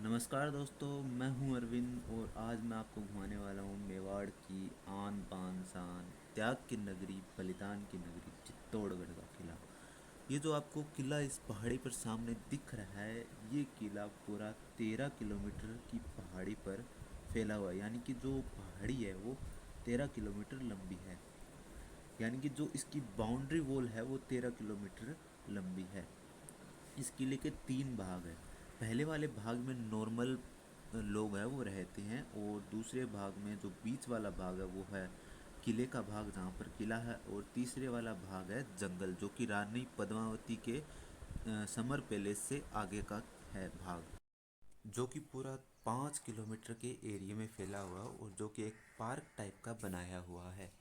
नमस्कार दोस्तों, मैं हूं अरविंद और आज मैं आपको घुमाने वाला हूं मेवाड़ की आन बान शान, त्याग की नगरी, बलिदान की नगरी, चित्तौड़गढ़ का किला। ये जो आपको किला इस पहाड़ी पर सामने दिख रहा है, ये किला पूरा 13 किलोमीटर की पहाड़ी पर फैला हुआ है। यानी कि जो पहाड़ी है वो 13 किलोमीटर लंबी है। यानी कि जो इसकी बाउंड्री वॉल है वो 13 किलोमीटर लंबी है। इस किले के तीन भाग हैं। पहले वाले भाग में नॉर्मल लोग हैं वो रहते हैं, और दूसरे भाग में जो बीच वाला भाग है वो है किले का भाग जहाँ पर किला है, और तीसरे वाला भाग है जंगल, जो कि रानी पद्मावती के समर पैलेस से आगे का है भाग, जो कि पूरा 5 किलोमीटर के एरिया में फैला हुआ है और जो कि एक पार्क टाइप का बनाया हुआ है।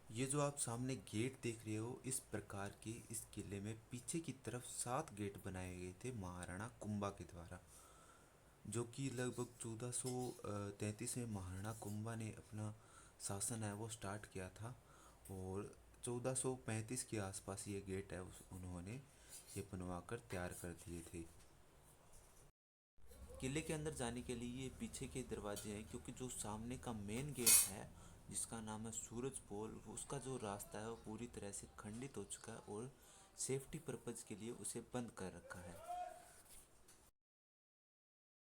ये जो आप सामने गेट देख रहे हो, इस प्रकार के इस किले में पीछे की तरफ 7 गेट बनाए गए थे महाराणा कुंभा के द्वारा, जो कि लगभग 1433 में महाराणा कुंभा ने अपना शासन है वो स्टार्ट किया था, और 1435 के आसपास ये गेट है उन्होंने ये बनवा कर तैयार कर दिए थे। किले के अंदर जाने के लिए ये पीछे के दरवाजे हैं, क्योंकि जो सामने का मेन गेट है जिसका नाम है सूरज पोल, उसका जो रास्ता है वो पूरी तरह से खंडित हो चुका है और सेफ्टी पर्पज के लिए उसे बंद कर रखा है।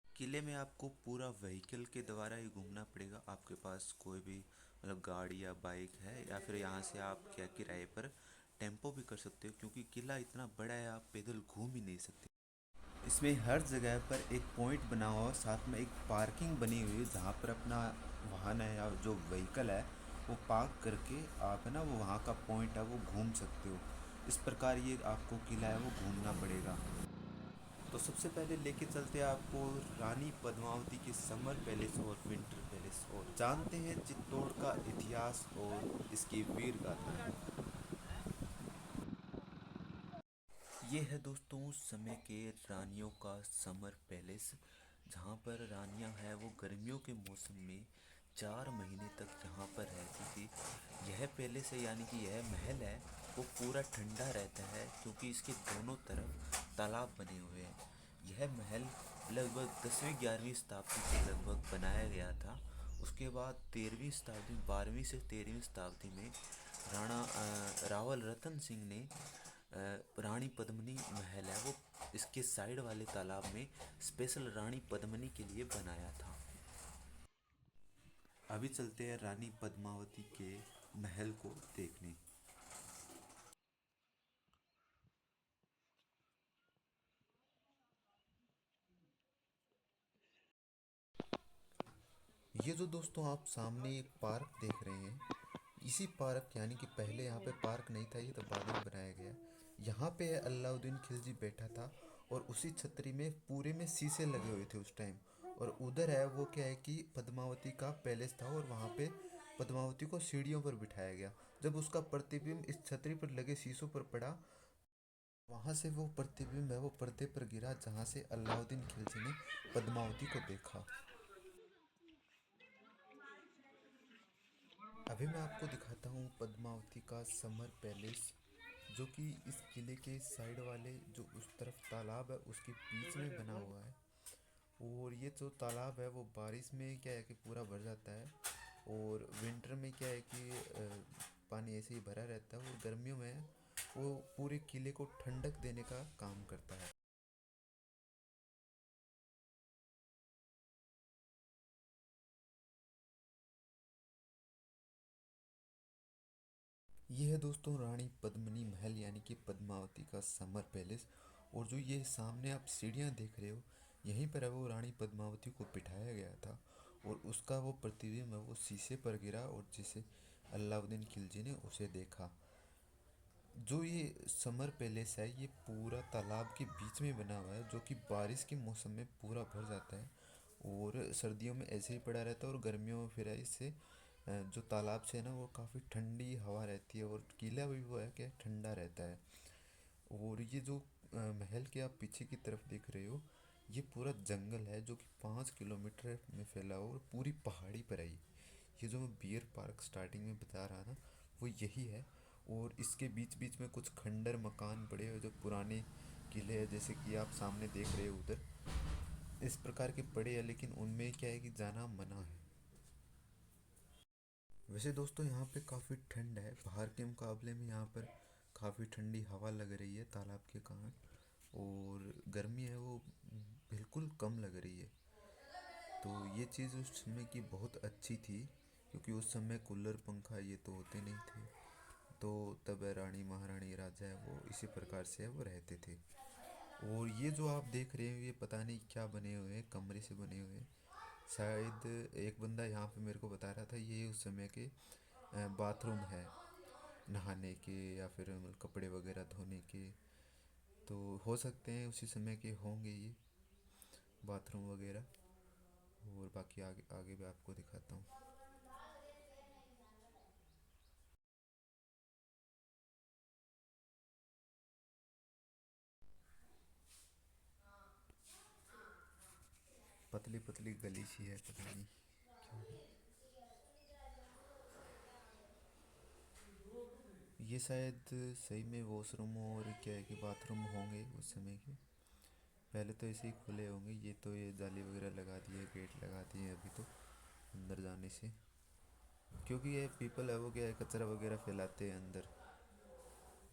किले में आपको पूरा व्हीकल के द्वारा ही घूमना पड़ेगा। आपके पास कोई भी मतलब गाड़ी या बाइक है, या फिर यहाँ से आप क्या किराए पर टेम्पो भी कर सकते हो, क्योंकि किला इतना बड़ा है आप पैदल घूम ही नहीं सकते। इसमें हर जगह पर एक पॉइंट बना हुआ है, साथ में एक पार्किंग बनी हुई है जहाँ पर अपना वाहन है या जो व्हीकल है वो पार्क करके आप है ना वो वहाँ का पॉइंट है वो घूम सकते हो। इस प्रकार ये आपको किला है वो घूमना पड़ेगा। तो सबसे पहले लेके चलते हैं आपको रानी पद्मावती के समर पैलेस और विंटर पैलेस, और जानते हैं चित्तौड़ का इतिहास और इसकी वीर गाथाएं। ये है दोस्तों उस समय के रानियों का समर पैलेस, जहाँ पर रानियाँ हैं वो गर्मियों के मौसम में 4 महीने तक यहाँ पर रहती थी। यह पैलेस है, यानी कि यह महल है, वो पूरा ठंडा रहता है क्योंकि इसके दोनों तरफ तालाब बने हुए हैं। यह महल लगभग 10वीं 11वीं शताब्दी के लगभग बनाया गया था। उसके बाद 13वीं शताब्दी, 12वीं से 13वीं शताब्दी में राणा रावल रतन सिंह ने रानी पद्मिनी महल है वो इसके साइड वाले तालाब में स्पेशल रानी पद्मिनी के लिए बनाया था। अभी चलते हैं रानी पद्मावती के महल को देखने। ये जो दोस्तों आप सामने एक पार्क देख रहे हैं, इसी पार्क यानी कि पहले यहाँ पे पार्क नहीं था, ये तो बाद में बनाया गया। यहाँ पे अलाउद्दीन खिलजी बैठा था, और उसी छतरी में पूरे में शीशे लगे हुए थे उस टाइम। और उधर है वो क्या है कि पद्मावती का पैलेस था, और वहाँ पे पद्मावती को सीढ़ियों पर बिठाया गया। जब उसका प्रतिबिंब इस छतरी पर लगे शीशों पर पड़ा, वहाँ से वो प्रतिबिंब है वो पर्दे पर गिरा, जहाँ से अलाउद्दीन खिलजी ने पद्मावती को देखा। अभी मैं आपको दिखाता हूँ पद्मावती का समर पैलेस, जो कि इस किले के साइड वाले जो उस तरफ तालाब है उसके बीच में बना हुआ है। और ये जो तालाब है वो बारिश में क्या है कि पूरा भर जाता है, और विंटर में क्या है कि पानी ऐसे ही भरा रहता है, और गर्मियों में वो पूरे किले को ठंडक देने का काम करता है। ये है दोस्तों रानी पद्मिनी महल यानी कि पद्मावती का समर पैलेस। और जो ये सामने आप सीढ़ियाँ देख रहे हो, यहीं पर है वो रानी पद्मावती को बिठाया गया था, और उसका वो प्रतिबिंब है वो शीशे पर गिरा, और जिसे अलाउद्दीन खिलजी ने उसे देखा। जो ये समर पैलेस है ये पूरा तालाब के बीच में बना हुआ है, जो कि बारिश के मौसम में पूरा भर जाता है, और सर्दियों में ऐसे ही पड़ा रहता है, और गर्मियों में फिर है इससे जो तालाब से है ना वो काफ़ी ठंडी हवा रहती है, और किला भी वो है कि ठंडा रहता है। और ये जो महल के आप पीछे की तरफ देख रहे हो, ये पूरा जंगल है जो कि 5 किलोमीटर में फैला हुआ और पूरी पहाड़ी पर है। ये जो मैं बियर पार्क स्टार्टिंग में बता रहा था वो यही है। और इसके बीच बीच में कुछ खंडर मकान पड़े हुए जो पुराने किले हैं, जैसे कि आप सामने देख रहे हो उधर। इस प्रकार के पड़े हैं, लेकिन उनमें क्या है कि जाना मना है। वैसे दोस्तों यहाँ पे काफ़ी ठंड है, बाहर के मुकाबले में यहाँ पर काफ़ी ठंडी हवा लग रही है तालाब के कारण। और गर्मी है वो बिल्कुल कम लग रही है। तो ये चीज़ उस समय की बहुत अच्छी थी, क्योंकि उस समय कूलर पंखा ये तो होते नहीं थे। तो तब रानी महारानी राजा है वो इसी प्रकार से वो रहते थे। और ये जो आप देख रहे हैं ये पता नहीं क्या बने हुए हैं, कमरे से बने हुए हैं। शायद एक बंदा यहाँ पे मेरे को बता रहा था ये उस समय के बाथरूम है, नहाने के या फिर मतलब कपड़े वगैरह धोने के। तो हो सकते हैं उसी समय के होंगे ये बाथरूम वगैरह। और बाकी आगे आगे भी आपको दिखाता हूँ। पतली पतली गली सी है, पता नहीं क्यों है। ये शायद सही में वॉशरूम और क्या है कि बाथरूम होंगे उस समय के। पहले तो ऐसे ही खुले होंगे, ये तो ये जाली वगैरह लगा दी है, गेट लगा दिए हैं अभी तो अंदर जाने से। क्योंकि ये पीपल है वो क्या है कचरा वगैरह फैलाते हैं अंदर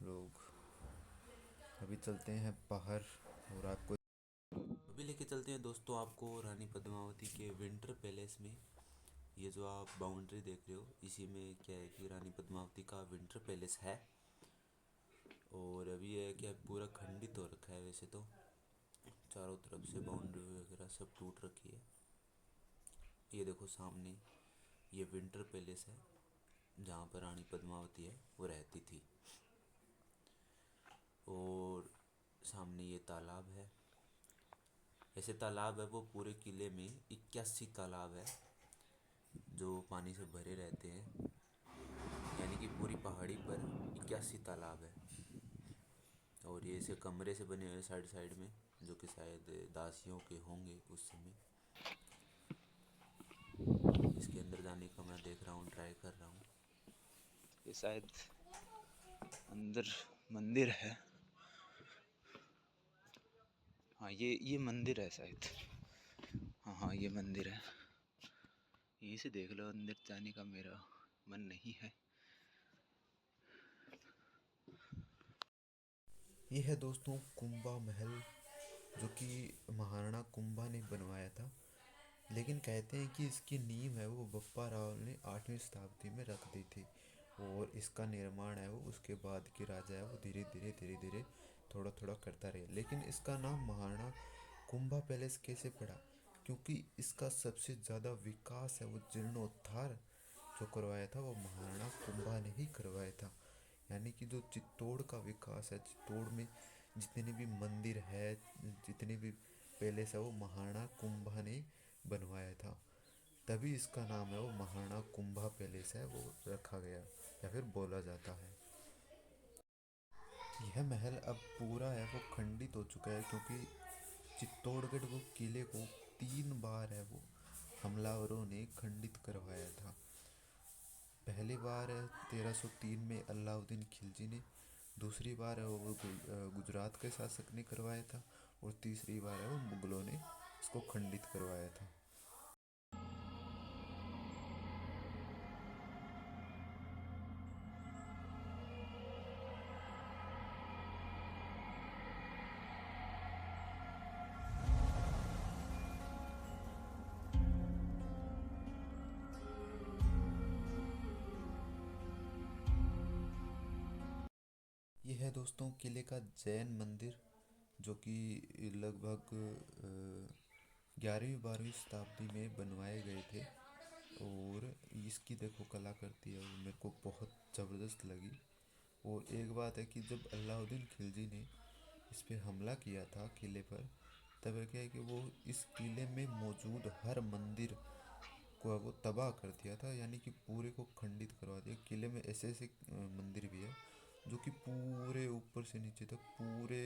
लोग। अभी चलते हैं बाहर और आपको अभी लेके चलते हैं दोस्तों आपको रानी पद्मावती के विंटर पैलेस में। ये जो आप बाउंड्री देख रहे हो इसी में क्या है कि रानी पद्मावती का विंटर पैलेस है। और अभी है क्या पूरा खंडित हो रखा है वैसे तो, चारों तरफ से बाउंड्री वगैरह सब टूट रखी है। ये देखो सामने ये विंटर पैलेस है जहाँ पर रानी पद्मावती है वो रहती थी। और सामने ये तालाब है। ऐसे तालाब है वो पूरे किले में 81 तालाब है जो पानी से भरे रहते हैं। यानी कि पूरी पहाड़ी पर 81 तालाब है। और ये ऐसे कमरे से बने हुए साइड साइड में, जो कि शायद दासियों के होंगे उस समय। इसके अंदर जाने का मैं देख रहा हूँ, ट्राई कर रहा हूँ। ये शायद अंदर मंदिर है। हाँ ये मंदिर है शायद। हाँ हाँ ये मंदिर है। यहीं से देख लो, अंदर जाने का मेरा मन नहीं है। ये है दोस्तों कुंभा महल, जो कि महाराणा कुंभा ने बनवाया था। लेकिन कहते हैं कि इसकी नींव है वो बप्पा राव ने 8वीं शताब्दी में रख दी थी। और इसका निर्माण है वो उसके बाद के राजा है वो धीरे धीरे थोड़ा थोड़ा करता रहे। लेकिन इसका नाम महाराणा कुंभा पैलेस कैसे पड़ा? क्योंकि इसका सबसे ज़्यादा विकास है वो जीर्णोद्धार जो करवाया था वो महाराणा कुंभा ने ही करवाया था। यानी कि जो चित्तौड़ का विकास है, चित्तौड़ में जितने भी मंदिर है, जितने भी पैलेस है वो महाराणा कुंभा ने बनवाया था। तभी इसका नाम है वो महाराणा कुंभा पैलेस है वो रखा गया या फिर बोला जाता है। यह महल अब पूरा है वो खंडित हो चुका है, क्योंकि चित्तौड़गढ़ वो किले को 3 बार है वो हमलावरों ने खंडित करवाया था। पहली बार है 1303 में अलाउद्दीन खिलजी ने, दूसरी बार है वो गुजरात के शासक ने करवाया था, और तीसरी बार है वो मुगलों ने इसको खंडित करवाया था। ये है दोस्तों किले का जैन मंदिर, जो कि लगभग 11वीं 12वीं शताब्दी में बनवाए गए थे। और इसकी देखो कलाकृति है वो मेरे को बहुत ज़बरदस्त लगी। और एक बात है कि जब अलाउद्दीन खिलजी ने इस पे हमला किया था किले पर, तब क्या है कि वो इस किले में मौजूद हर मंदिर को वो तबाह कर दिया था। यानी कि पूरे को खंडित करवा दिया। किले में ऐसे ऐसे मंदिर भी है जो कि पूरे ऊपर से नीचे तक पूरे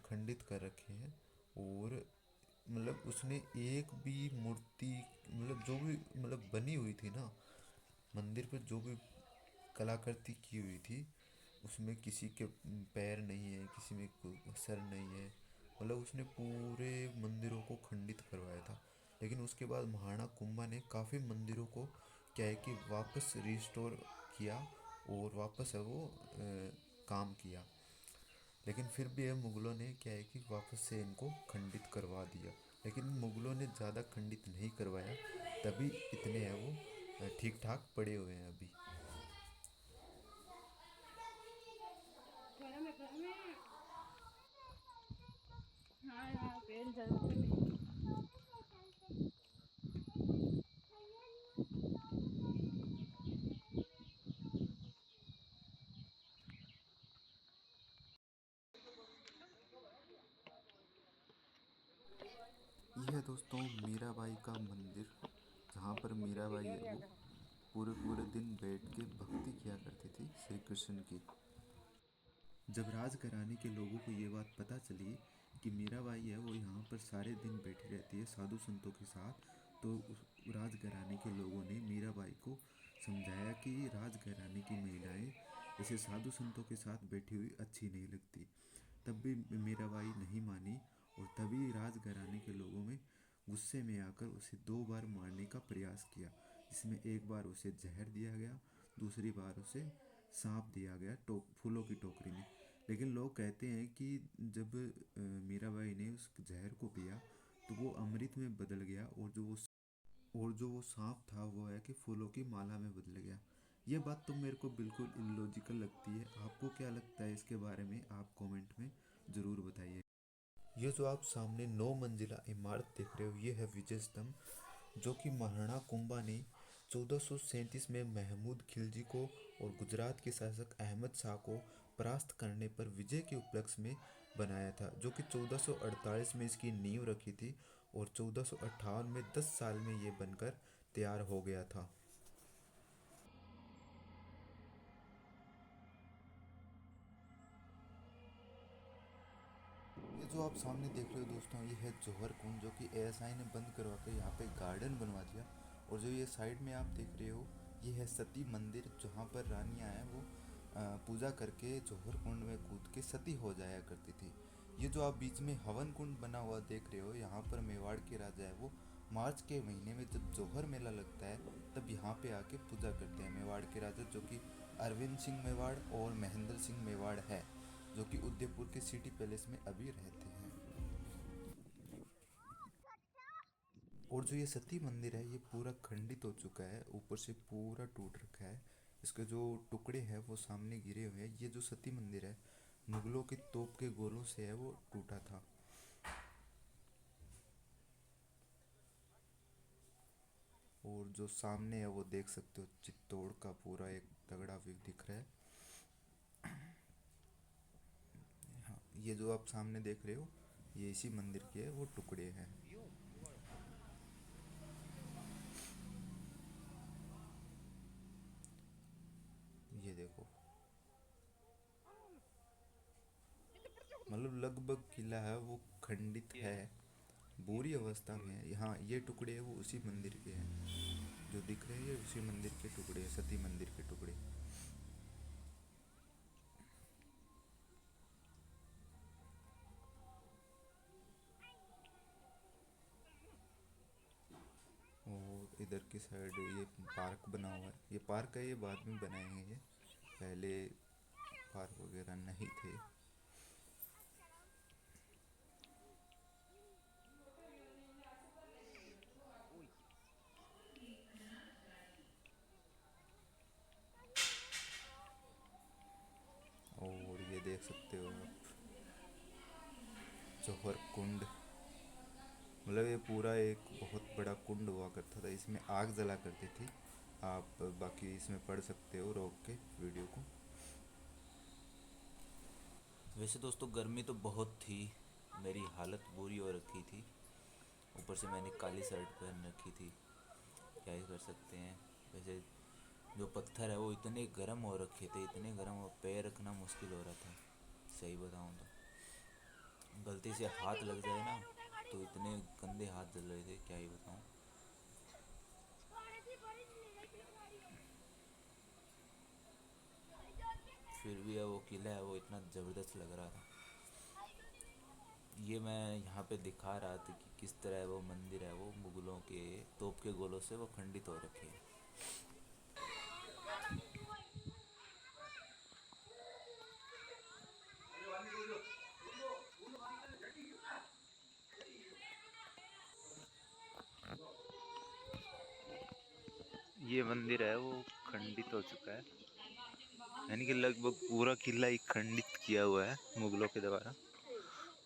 खंडित कर रखे हैं। और मतलब उसने एक भी मूर्ति, मतलब जो भी मतलब बनी हुई थी ना मंदिर पर, जो भी कलाकृति की हुई थी उसमें किसी के पैर नहीं है, किसी में सर नहीं है, मतलब उसने पूरे मंदिरों को खंडित करवाया था। लेकिन उसके बाद महाराणा कुंभा ने काफ़ी मंदिरों को क्या है कि वापस रिस्टोर किया और वापस है वो काम किया। लेकिन फिर भी है मुग़लों ने क्या है कि वापस से इनको खंडित करवा दिया। लेकिन मुग़लों ने ज़्यादा खंडित नहीं करवाया, तभी इतने हैं वो ठीक ठाक पड़े हुए हैं अभी। हाँ हाँ पेड़ जलते नहीं। यह है दोस्तों मीराबाई का मंदिर, जहाँ पर मीराबाई है वो पूरे पूरे दिन बैठ के भक्ति किया करती थी श्री कृष्ण की। जब राजघराने के लोगों को ये बात पता चली कि मीराबाई है वो यहाँ पर सारे दिन बैठी रहती है साधु संतों के साथ, तो उस राजघराने के लोगों ने मीराबाई को समझाया कि राजघराने की महिलाएं ऐसे साधु संतों के साथ बैठी हुई अच्छी नहीं लगती। तब भी मीराबाई नहीं मानी, और तभी राजघराने के लोगों में गुस्से में आकर उसे 2 बार मारने का प्रयास किया, जिसमें एक बार उसे जहर दिया गया, दूसरी बार उसे सांप दिया गया फूलों की टोकरी में। लेकिन लोग कहते हैं कि जब मीराबाई ने उस जहर को पिया तो वो अमृत में बदल गया, और जो वो सांप था वो है कि फूलों की माला में बदल गया। ये बात तो मेरे को बिल्कुल इलॉजिकल लगती है। आपको क्या लगता है इसके बारे में, आप कमेंट में ज़रूर बताइए। ये जो आप सामने 9 मंजिला इमारत देख रहे हो, ये है विजय स्तंभ, जो कि महाराणा कुंभा ने 1437 में महमूद खिलजी को और गुजरात के शासक अहमद शाह को परास्त करने पर विजय के उपलक्ष्य में बनाया था, जो कि 1448 में इसकी नींव रखी थी और 1458 में 10 साल में ये बनकर तैयार हो गया था। ये जो आप सामने देख रहे हो दोस्तों, ये है जौहर कुंड, जो कि एएसआई ने बंद करवा कर यहाँ पे गार्डन बनवा दिया। और जो ये साइड में आप देख रहे हो, ये है सती मंदिर, जहाँ पर रानियाँ हैं वो पूजा करके जौहर कुंड में कूद के सती हो जाया करती थी। ये जो आप बीच में हवन कुंड बना हुआ देख रहे हो, यहाँ पर मेवाड़ के राजा है वो मार्च के महीने में जब जौहर मेला लगता है तब यहाँ पे आके पूजा करते हैं मेवाड़ के राजा, जो कि अरविंद सिंह मेवाड़ और महेंद्र सिंह मेवाड़ है, जो कि उदयपुर के सिटी पैलेस में अभी रहते हैं। और जो ये सती मंदिर है ये पूरा खंडित हो चुका है, ऊपर से पूरा टूट रखा है। इसके जो टुकड़े हैं वो सामने गिरे हुए हैं। ये जो सती मंदिर है मुगलों की तोप के गोलों से है वो टूटा था। और जो सामने है वो देख सकते हो, चित्तौड़ का पूरा एक तगड़ा व्यू दिख रहा है। हाँ, ये जो आप सामने देख रहे हो ये इसी मंदिर के है वो टुकड़े हैं। ये देखो, मतलब लगभग किला है वो खंडित है, बुरी अवस्था में है। यहाँ ये टुकड़े हैं वो उसी मंदिर के हैं, जो दिख रहे हैं ये उसी मंदिर के टुकड़े हैं, सती मंदिर के टुकड़े। और इधर की साइड ये पार्क बना हुआ है। ये पार्क है, ये बाद में बनाए हैं, ये पहले पार्क वगैरह नहीं थे। और ये देख सकते हो आप जौहर कुंड, मतलब ये पूरा एक बहुत बड़ा कुंड हुआ करता था, इसमें आग जला करती थी। आप बाकी इसमें पढ़ सकते हो रोक के वीडियो को। वैसे दोस्तों गर्मी तो बहुत थी, मेरी हालत बुरी हो रखी थी, ऊपर से मैंने काली शर्ट पहन रखी थी, क्या ही कर सकते हैं। वैसे जो पत्थर है वो इतने गर्म हो रखे थे, इतने गर्म, हो पैर रखना मुश्किल हो रहा था, सही बताऊँ तो। गलती से हाथ लग जाए ना तो इतने गंदे हाथ जल रहे थे, क्या ही बताऊँ। फिर भी है वो किला है वो इतना ज़बरदस्त लग रहा था। ये मैं यहाँ पे दिखा रहा था कि किस तरह वो मंदिर है वो मुगलों के तोप के गोलों से वो खंडित हो रखे हैं। ये मंदिर है वो खंडित हो चुका है, यानी कि लगभग पूरा किला ही खंडित किया हुआ है मुगलों के द्वारा।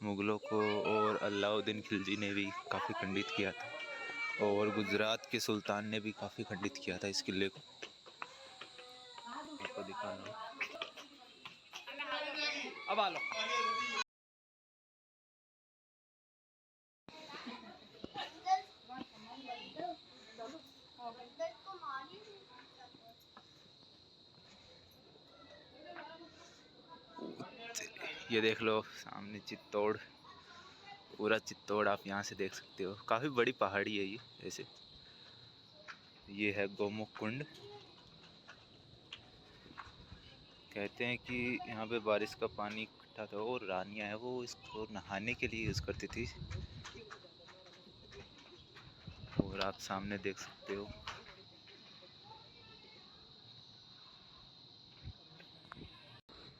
मुगलों को और अलाउद्दीन खिलजी ने भी काफ़ी खंडित किया था, और गुजरात के सुल्तान ने भी काफ़ी खंडित किया था इस किले को। आपको दिखा रहा हूँ। अब आ लो। ये देख लो सामने चित्तौड़, पूरा चित्तौड़ आप यहाँ से देख सकते हो। काफ़ी बड़ी पहाड़ी है ये। ऐसे ये है गोमुख कुंड। कहते हैं कि यहाँ पे बारिश का पानी इकट्ठा था और रानियाँ है वो इसको नहाने के लिए यूज़ करती थी। और आप सामने देख सकते हो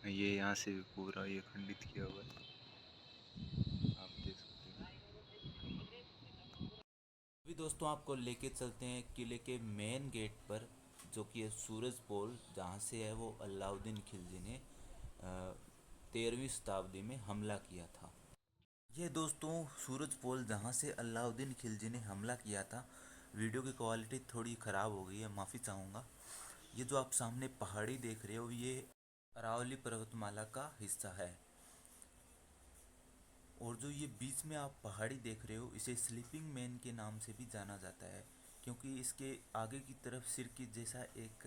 ये यहाँ से भी पूरा ये खंडित किया हुआ है, आप देख सकते हो। अभी दोस्तों आपको लेके चलते हैं किले के मेन गेट पर, जो कि है सूरज पोल, जहाँ से है वो अलाउद्दीन खिलजी ने 13वीं शताब्दी में हमला किया था। ये दोस्तों सूरज पोल जहाँ से अलाउद्दीन खिलजी ने हमला किया था। वीडियो की क्वालिटी थोड़ी ख़राब हो गई है, माफ़ी चाहूँगा। ये जो आप सामने पहाड़ी देख रहे हो ये अरावली पर्वतमाला का हिस्सा है। और जो ये बीच में आप पहाड़ी देख रहे हो इसे स्लीपिंग मैन के नाम से भी जाना जाता है, क्योंकि इसके आगे की तरफ सिर की जैसा एक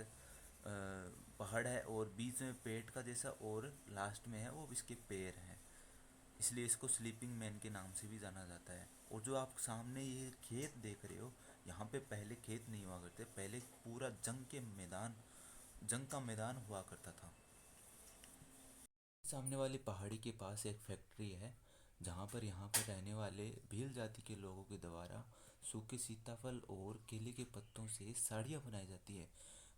पहाड़ है और बीच में पेट का जैसा, और लास्ट में है वो इसके पैर हैं, इसलिए इसको स्लीपिंग मैन के नाम से भी जाना जाता है। और जो आप सामने ये खेत देख रहे हो, यहाँ पे पहले खेत नहीं हुआ करते, पहले पूरा जंग का मैदान हुआ करता था। सामने वाली पहाड़ी के पास एक फैक्ट्री है, जहाँ पर यहाँ पर रहने वाले भील जाति के लोगों के द्वारा सूखे सीताफल और केले के पत्तों से साड़ियाँ बनाई जाती है।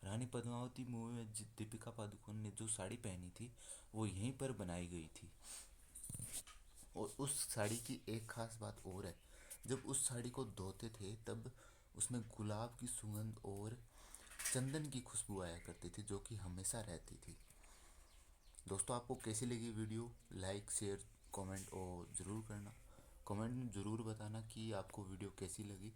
रानी पद्मावती मूवी में दीपिका पादुकोण ने जो साड़ी पहनी थी वो यहीं पर बनाई गई थी। और उस साड़ी की एक खास बात और है, जब उस साड़ी को धोते थे तब उसमें गुलाब की सुगंध और चंदन की खुशबू आया करती थी, जो कि हमेशा रहती थी। दोस्तों आपको कैसी लगी वीडियो, लाइक शेयर कमेंट और ज़रूर करना। कमेंट में ज़रूर बताना कि आपको वीडियो कैसी लगी।